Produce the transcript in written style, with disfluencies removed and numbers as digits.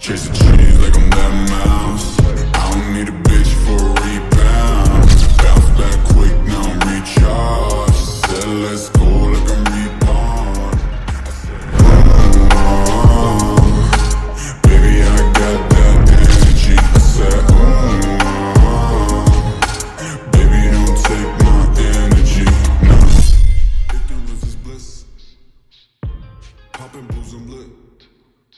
Chase the cheese like I'm that mouse. I don't need a bitch for a rebound. Bounce back quick, now I'm recharged. Said let's go like I'm reborn. Baby, I got that energy. I said, baby, don't take my energy.